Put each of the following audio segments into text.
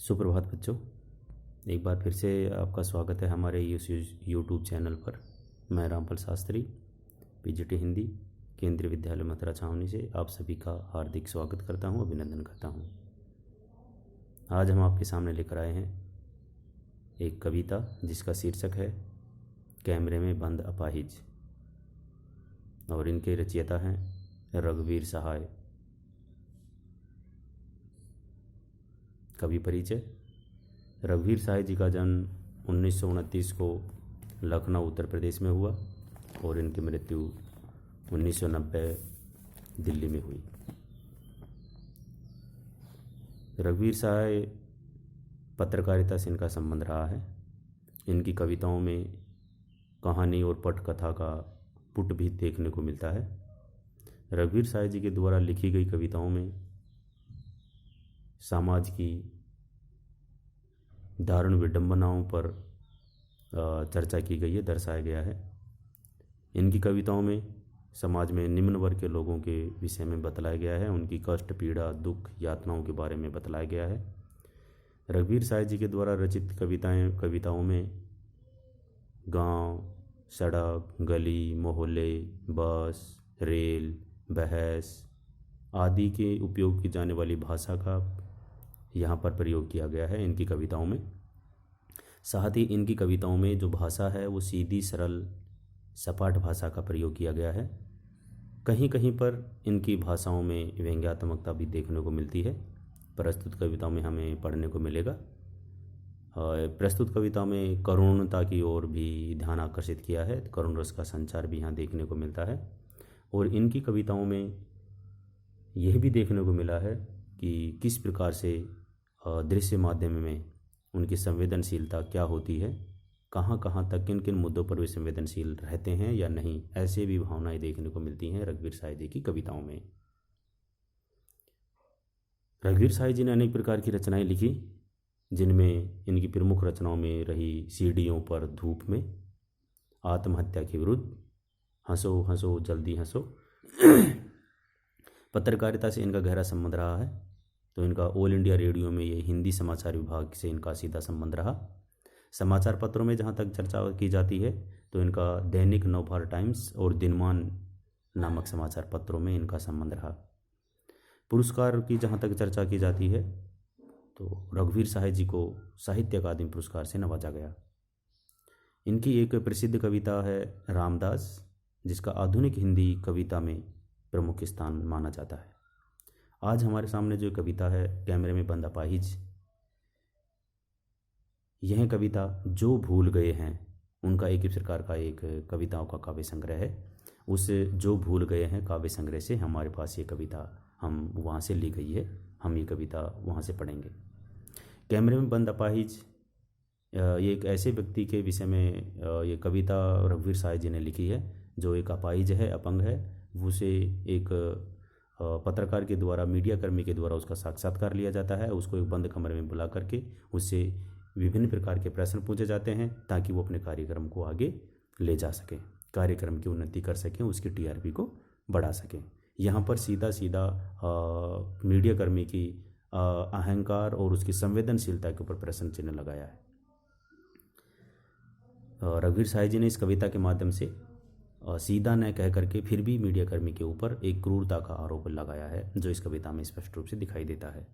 सुप्रभात बच्चों। एक बार फिर से आपका स्वागत है हमारे इस यूट्यूब चैनल पर। मैं रामपाल शास्त्री, पीजीटी हिंदी, केंद्रीय विद्यालय मथुरा छावनी से आप सभी का हार्दिक स्वागत करता हूं, अभिनंदन करता हूं। आज हम आपके सामने लेकर आए हैं एक कविता जिसका शीर्षक है कैमरे में बंद अपाहिज, और इनके रचयिता हैं रघुवीर सहाय। कवि परिचय। रघुवीर सहाय जी का जन्म 1929 को लखनऊ उत्तर प्रदेश में हुआ और इनकी मृत्यु 1990 दिल्ली में हुई। रघुवीर सहाय पत्रकारिता से इनका संबंध रहा है। इनकी कविताओं में कहानी और पटकथा का पुट भी देखने को मिलता है। रघुवीर सहाय जी के द्वारा लिखी गई कविताओं में समाज की दारुण विडंबनाओं पर चर्चा की गई है, दर्शाया गया है। इनकी कविताओं में समाज में निम्न वर्ग के लोगों के विषय में बतलाया गया है, उनकी कष्ट, पीड़ा, दुख, यातनाओं के बारे में बतलाया गया है। रघुवीर सहाय जी के द्वारा रचित कविताओं में गांव, सड़क, गली, मोहल्ले, बस, रेल, बहस आदि के उपयोग की जाने वाली भाषा का यहाँ पर प्रयोग किया गया है इनकी कविताओं में। साथ ही इनकी कविताओं में जो भाषा है वो सीधी, सरल, सपाट भाषा का प्रयोग किया गया है। कहीं कहीं पर इनकी भाषाओं में व्यंग्यात्मकता भी देखने को मिलती है। प्रस्तुत कविताओं में हमें पढ़ने को मिलेगा। प्रस्तुत कविताओं में करुणता की ओर भी ध्यान आकर्षित किया है, करुण रस का संचार भी यहाँ देखने को मिलता है। और इनकी कविताओं में यह भी देखने को मिला है कि किस प्रकार से दृश्य माध्यम में उनकी संवेदनशीलता क्या होती है, कहाँ कहाँ तक, किन किन मुद्दों पर वे संवेदनशील रहते हैं या नहीं, ऐसे भी भावनाएं देखने को मिलती हैं रघुवीर सहाय जी की कविताओं में। रघुवीर सहाय जी ने अनेक प्रकार की रचनाएं लिखी, जिनमें इनकी प्रमुख रचनाओं में रही सीढ़ियों पर धूप में, आत्महत्या के विरुद्ध, हंसो हंसो जल्दी हंसो। पत्रकारिता से इनका गहरा संबंध रहा है, तो इनका ऑल इंडिया रेडियो में ये हिंदी समाचार विभाग से इनका सीधा संबंध रहा। समाचार पत्रों में जहाँ तक चर्चा की जाती है तो इनका दैनिक नवभारत टाइम्स और दिनमान नामक समाचार पत्रों में इनका संबंध रहा। पुरस्कार की जहाँ तक चर्चा की जाती है तो रघुवीर सहाय जी को साहित्य अकादमी पुरस्कार से नवाजा गया। इनकी एक प्रसिद्ध कविता है रामदास, जिसका आधुनिक हिंदी कविता में प्रमुख स्थान माना जाता है। आज हमारे सामने जो कविता है कैमरे में बंद अपाहिज, यह कविता जो भूल गए हैं उनका एक ही प्रकार का एक कविताओं का काव्य संग्रह है। उस जो भूल गए हैं काव्य संग्रह से हमारे पास ये कविता हम वहाँ से ली गई है, हम ये कविता वहाँ से पढ़ेंगे। कैमरे में बंद अपाहिज ये एक ऐसे व्यक्ति के विषय में ये कविता रघुवीर सहाय जी ने लिखी है जो एक अपाहिज है, अपंग है। उसे एक पत्रकार के द्वारा, मीडिया कर्मी के द्वारा उसका साक्षात्कार लिया जाता है। उसको एक बंद कमरे में बुला करके उससे विभिन्न प्रकार के प्रश्न पूछे जाते हैं ताकि वो अपने कार्यक्रम को आगे ले जा सकें, कार्यक्रम की उन्नति कर सकें, उसकी टीआरपी को बढ़ा सकें। यहाँ पर सीधा सीधा मीडिया कर्मी की अहंकार और उसकी संवेदनशीलता के ऊपर प्रश्न चिन्ह लगाया है। रघुवीर सहाय जी ने इस कविता के माध्यम से सीधा न कह करके फिर भी मीडिया कर्मी के ऊपर एक क्रूरता का आरोप लगाया है, जो इस कविता में स्पष्ट रूप से दिखाई देता है।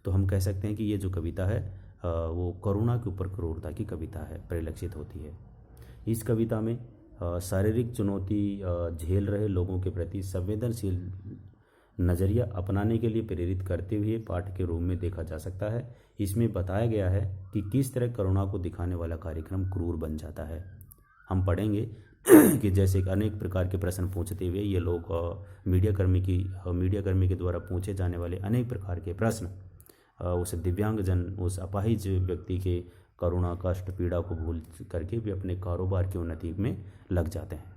तो हम कह सकते हैं कि ये जो कविता है वो करुणा के ऊपर क्रूरता की कविता है, परिलक्षित होती है। इस कविता में शारीरिक चुनौती झेल रहे लोगों के प्रति संवेदनशील नज़रिया अपनाने के लिए प्रेरित करते हुए पाठ के रूप में देखा जा सकता है। इसमें बताया गया है कि किस तरह करुणा को दिखाने वाला कार्यक्रम क्रूर बन जाता है। हम पढ़ेंगे कि जैसे अनेक प्रकार के प्रश्न पूछते हुए ये लोग मीडिया कर्मी के द्वारा पूछे जाने वाले अनेक प्रकार के प्रश्न उस दिव्यांगजन, उस अपाहिज व्यक्ति के करुणा, कष्ट, पीड़ा को भूल करके भी अपने कारोबार की उन्नति में लग जाते हैं।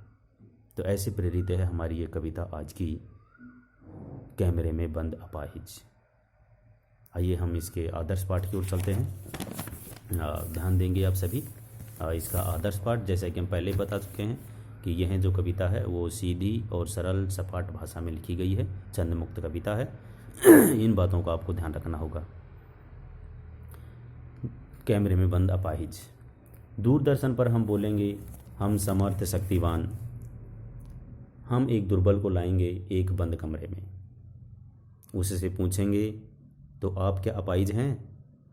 तो ऐसे प्रेरित है हमारी ये कविता आज की कैमरे में बंद अपाहिज। आइए हम इसके आदर्श पाठ की ओर चलते हैं। ध्यान देंगे आप सभी। इसका आदर्श पाठ, जैसा कि हम पहले बता चुके हैं कि यह जो कविता है वो सीधी और सरल, सपाट भाषा में लिखी गई है, छंद मुक्त कविता है। इन बातों का आपको ध्यान रखना होगा। कैमरे में बंद अपाहिज। दूरदर्शन पर हम बोलेंगे हम समर्थ शक्तिवान। हम एक दुर्बल को लाएंगे एक बंद कमरे में, उससे पूछेंगे तो आप क्या अपाहिज हैं?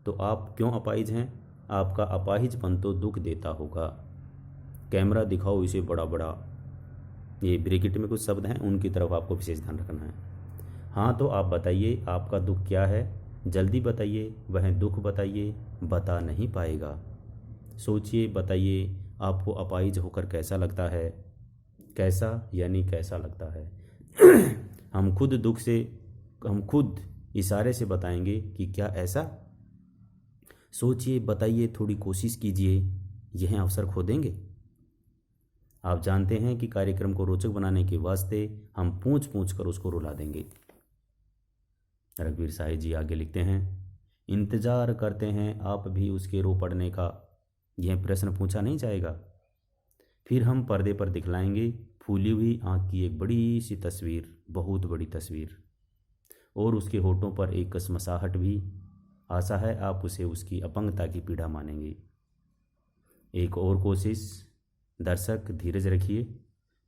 तो आप क्यों अपाहिज हैं? आपका अपाहिजपन तो दुख देता होगा। कैमरा दिखाओ इसे बड़ा बड़ा। ये ब्रैकेट में कुछ शब्द हैं, उनकी तरफ आपको विशेष ध्यान रखना है। हाँ तो आप बताइए आपका दुख क्या है, जल्दी बताइए। वह दुख बताइए, बता नहीं पाएगा। सोचिए, बताइए आपको अपाहिज होकर कैसा लगता है। कैसा यानी कैसा लगता है। हम खुद इशारे से बताएंगे कि क्या ऐसा। सोचिए, बताइए, थोड़ी कोशिश कीजिए, यह अवसर खो देंगे। आप जानते हैं कि कार्यक्रम को रोचक बनाने के वास्ते हम पूछ पूछ कर उसको रुला देंगे। रघुवीर साहिब जी आगे लिखते हैं, इंतजार करते हैं आप भी उसके रो पड़ने का। यह प्रश्न पूछा नहीं जाएगा। फिर हम पर्दे पर दिखलाएंगे फूली हुई आँख की एक बड़ी सी तस्वीर, बहुत बड़ी तस्वीर, और उसके होठों पर एक कसमसाहट भी। आशा है आप उसे उसकी अपंगता की पीड़ा मानेंगे। एक और कोशिश। दर्शक धीरज रखिए,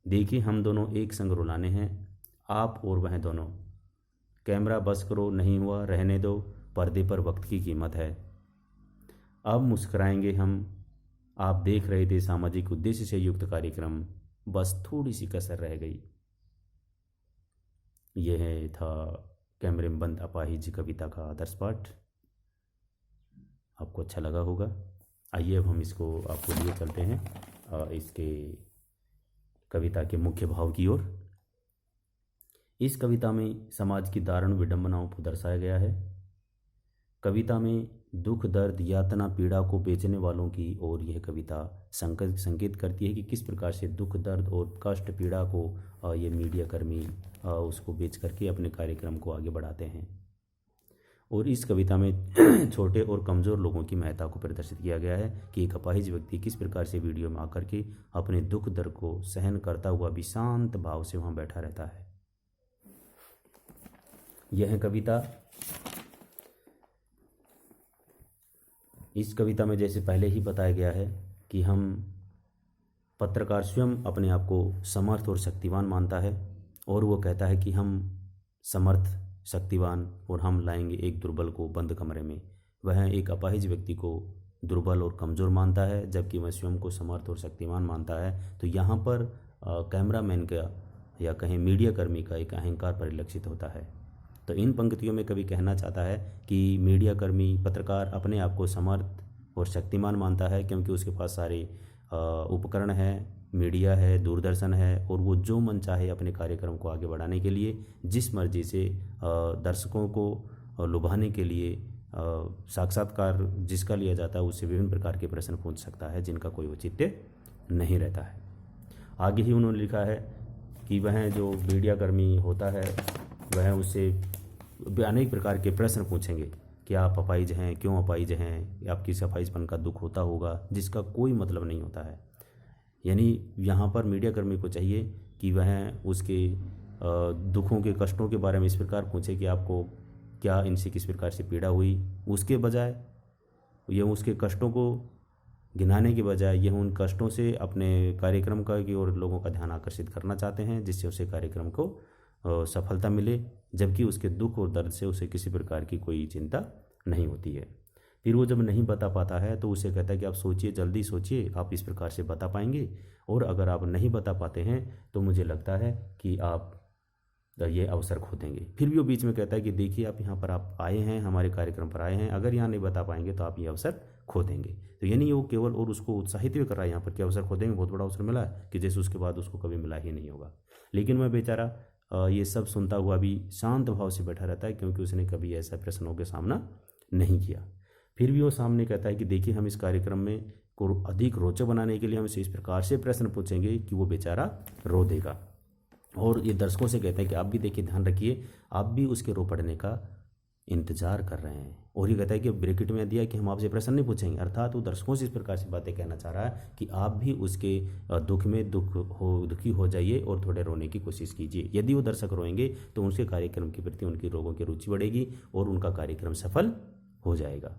देखिए हम दोनों एक संग रुलाने हैं, आप और वह दोनों। कैमरा बस करो, नहीं हुआ रहने दो, पर्दे पर वक्त की कीमत है। अब मुस्कुराएंगे हम। आप देख रहे थे सामाजिक उद्देश्य से युक्त कार्यक्रम, बस थोड़ी सी कसर रह गई। यह था कैमरे में बंद अपाहिज कविता का आदर्श पाठ। आपको अच्छा लगा होगा। आइए अब हम इसको आपको लिए चलते हैं इसके कविता के मुख्य भाव की ओर। इस कविता में समाज की दारुण विडंबनाओं को दर्शाया गया है। कविता में दुख, दर्द, यातना, पीड़ा को बेचने वालों की ओर यह कविता संकेत करती है कि किस प्रकार से दुख, दर्द और कष्ट, पीड़ा को ये मीडिया कर्मी उसको बेच करके अपने कार्यक्रम को आगे बढ़ाते हैं। और इस कविता में छोटे और कमज़ोर लोगों की महत्ता को प्रदर्शित किया गया है कि एक अपाहिज व्यक्ति किस प्रकार से वीडियो में आकर के अपने दुख दर्द को सहन करता हुआ भी शांत भाव से वहाँ बैठा रहता है। यह कविता, इस कविता में जैसे पहले ही बताया गया है कि हम पत्रकार स्वयं अपने आप को समर्थ और शक्तिवान मानता है, और वो कहता है कि हम समर्थ, शक्तिवान, और हम लाएंगे एक दुर्बल को बंद कमरे में। वह एक अपाहिज व्यक्ति को दुर्बल और कमज़ोर मानता है, जबकि वह स्वयं को समर्थ और शक्तिवान मानता है। तो यहाँ पर कैमरामैन का या कहें मीडिया कर्मी का एक अहंकार परिलक्षित होता है। तो इन पंक्तियों में कवि कहना चाहता है कि मीडिया कर्मी, पत्रकार अपने आप को समर्थ और शक्तिमान मानता है, क्योंकि उसके पास सारे उपकरण हैं, मीडिया है, दूरदर्शन है, और वो जो मन चाहे अपने कार्यक्रम को आगे बढ़ाने के लिए, जिस मर्जी से दर्शकों को लुभाने के लिए साक्षात्कार जिसका लिया जाता है उससे विभिन्न प्रकार के प्रश्न पूछ सकता है, जिनका कोई औचित्य नहीं रहता है। आगे ही उन्होंने लिखा है कि वह जो मीडिया कर्मी होता है वह उससे अनेक प्रकार के प्रश्न पूछेंगे कि आप अपाहिज हैं, क्यों अपाहिज हैं, आपकी अपाहिजपन का दुख होता होगा, जिसका कोई मतलब नहीं होता है। यानी यहाँ पर मीडिया कर्मी को चाहिए कि वह उसके दुखों के, कष्टों के बारे में इस प्रकार पूछे कि आपको क्या इनसे किस प्रकार से पीड़ा हुई, उसके बजाय यह उसके कष्टों को गिनाने के बजाय यह उन कष्टों से अपने कार्यक्रम का की ओर लोगों का ध्यान आकर्षित करना चाहते हैं, जिससे उसे कार्यक्रम को सफलता मिले, जबकि उसके दुख और दर्द से उसे किसी प्रकार की कोई चिंता नहीं होती है। फिर वो जब नहीं बता पाता है तो उसे कहता है कि आप सोचिए, जल्दी सोचिए, आप इस प्रकार से बता पाएंगे, और अगर आप नहीं बता पाते हैं तो मुझे लगता है कि आप ये अवसर खो देंगे। फिर भी वो बीच में कहता है कि देखिए आप यहाँ पर आप आए हैं, हमारे कार्यक्रम पर आए हैं, अगर यहाँ नहीं बता पाएंगे तो आप ये अवसर खो देंगे। तो यानी वो केवल और उसको उत्साहित भी कर रहा है यहाँ पर कि अवसर खो देंगे, बहुत बड़ा अवसर मिला है, कि जैसे उसके बाद उसको कभी मिला ही नहीं होगा। लेकिन वह बेचारा ये सब सुनता हुआ भी शांत भाव से बैठा रहता है, क्योंकि उसने कभी ऐसा प्रश्नों के सामना नहीं किया। फिर भी वो सामने कहता है कि देखिए हम इस कार्यक्रम में को अधिक रोचक बनाने के लिए हम इसे इस प्रकार से प्रश्न पूछेंगे कि वो बेचारा रो देगा। और ये दर्शकों से कहते हैं कि आप भी देखिए, ध्यान रखिए, आप भी उसके रो पड़ने का इंतजार कर रहे हैं। और ये कहता है कि ब्रैकेट में दिया कि हम आपसे प्रश्न नहीं पूछेंगे, अर्थात वो दर्शकों से इस प्रकार से बातें कहना चाह रहा है कि आप भी उसके दुख में दुखी हो जाइए और थोड़े रोने की कोशिश कीजिए। यदि वो दर्शक रोएंगे तो उनके कार्यक्रम के प्रति उनकी लोगों की रुचि बढ़ेगी और उनका कार्यक्रम सफल हो जाएगा।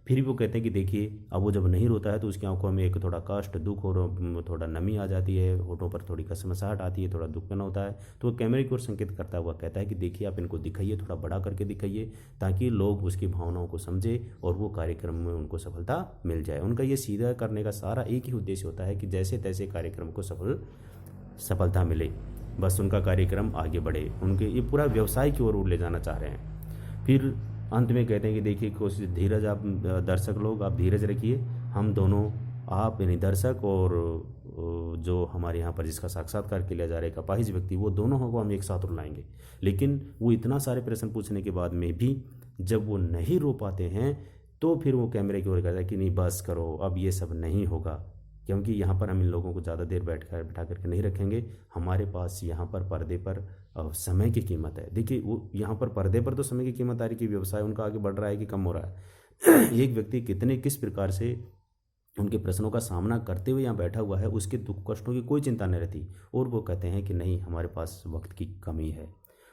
फिर भी वो कहते हैं कि देखिए अब वो जब नहीं रोता है तो उसकी आंखों में एक थोड़ा कष्ट, दुख और थोड़ा नमी आ जाती है, होठों पर थोड़ी कसमसाहट आती है, थोड़ा दुखपना होता है। तो वो कैमरे की ओर संकेत करता हुआ कहता है कि देखिए आप इनको दिखाइए, थोड़ा बड़ा करके दिखाइए, ताकि लोग उसकी भावनाओं को समझे और वो कार्यक्रम में उनको सफलता मिल जाए। उनका ये सीधा करने का सारा एक ही उद्देश्य होता है कि जैसे तैसे कार्यक्रम को सफलता मिले, बस उनका कार्यक्रम आगे बढ़े, उनके ये पूरा व्यवसाय की ओर ले जाना चाह रहे हैं। फिर अंत में कहते हैं कि देखिए कोशिश, धीरज, आप दर्शक लोग आप धीरज रखिए, हम दोनों, आप यानी दर्शक और जो हमारे यहाँ पर जिसका साक्षात्कार किया जा रहा है एक अपाहिज व्यक्ति, वो दोनों को हम एक साथ रुलाएंगे। लेकिन वो इतना सारे प्रश्न पूछने के बाद में भी जब वो नहीं रो पाते हैं तो फिर वो कैमरे की ओर कहता है कि नहीं बस करो, अब ये सब नहीं होगा, क्योंकि यहाँ पर हम इन लोगों को ज़्यादा देर बिठा करके नहीं रखेंगे। हमारे पास यहाँ पर पर्दे पर समय की कीमत है। देखिए वो यहाँ पर पर्दे पर तो समय की कीमत आ रही कि व्यवसाय उनका आगे बढ़ रहा है कि कम हो रहा है। एक व्यक्ति किस प्रकार से उनके प्रश्नों का सामना करते हुए यहाँ बैठा हुआ है, उसके दुख कष्टों की कोई चिंता नहीं रहती। और वो कहते हैं कि नहीं, हमारे पास वक्त की कमी है।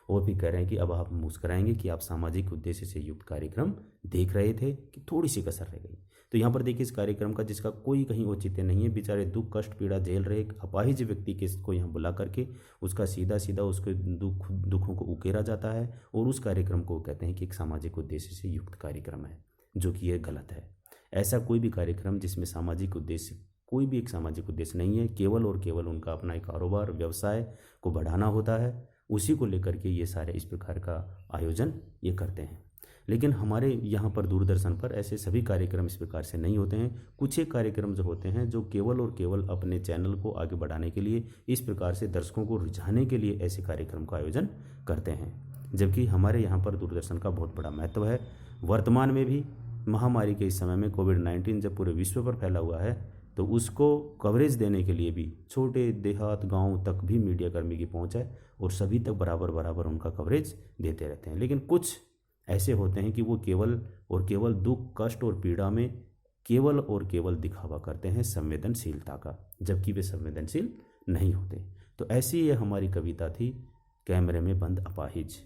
और भी कह रहे हैं कि अब आप मुस्कराएंगे कि आप सामाजिक उद्देश्य से युक्त कार्यक्रम देख रहे थे कि थोड़ी सी कसर रह गई। तो यहाँ पर देखिए इस कार्यक्रम का जिसका कोई कहीं औचित्य नहीं है, बेचारे दुख कष्ट पीड़ा झेल रहे एक अपाहिज व्यक्ति के को यहाँ बुला करके उसका सीधा सीधा उसके दुखों को उकेरा जाता है। और उस कार्यक्रम को कहते हैं कि एक सामाजिक उद्देश्य से युक्त कार्यक्रम है, जो कि ये गलत है। ऐसा कोई भी कार्यक्रम जिसमें सामाजिक उद्देश्य, कोई भी एक सामाजिक उद्देश्य नहीं है, केवल और केवल उनका अपना एक कारोबार व्यवसाय को बढ़ाना होता है, उसी को लेकर के ये सारे इस प्रकार का आयोजन ये करते हैं। लेकिन हमारे यहाँ पर दूरदर्शन पर ऐसे सभी कार्यक्रम इस प्रकार से नहीं होते हैं। कुछ एक कार्यक्रम जो होते हैं जो केवल और केवल अपने चैनल को आगे बढ़ाने के लिए, इस प्रकार से दर्शकों को रिझाने के लिए ऐसे कार्यक्रम का आयोजन करते हैं। जबकि हमारे यहाँ पर दूरदर्शन का बहुत बड़ा महत्व है। वर्तमान में भी महामारी के इस समय में कोविड-19 जब पूरे विश्व पर फैला हुआ है, तो उसको कवरेज देने के लिए भी छोटे देहात गांव तक भी मीडिया कर्मी की पहुंच है और सभी तक बराबर बराबर उनका कवरेज देते रहते हैं। लेकिन कुछ ऐसे होते हैं कि वो केवल और केवल दुख कष्ट और पीड़ा में केवल और केवल दिखावा करते हैं संवेदनशीलता का, जबकि वे संवेदनशील नहीं होते। तो ऐसी ये हमारी कविता थी, कैमरे में बंद अपाहिज।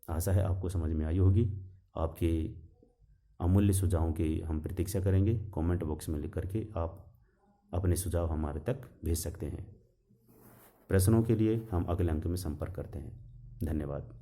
आशा है आपको समझ में आई होगी। आपके अमूल्य सुझावों की हम प्रतीक्षा करेंगे। कमेंट बॉक्स में लिख करके आप अपने सुझाव हमारे तक भेज सकते हैं। प्रश्नों के लिए हम अगले अंक में संपर्क करते हैं। धन्यवाद।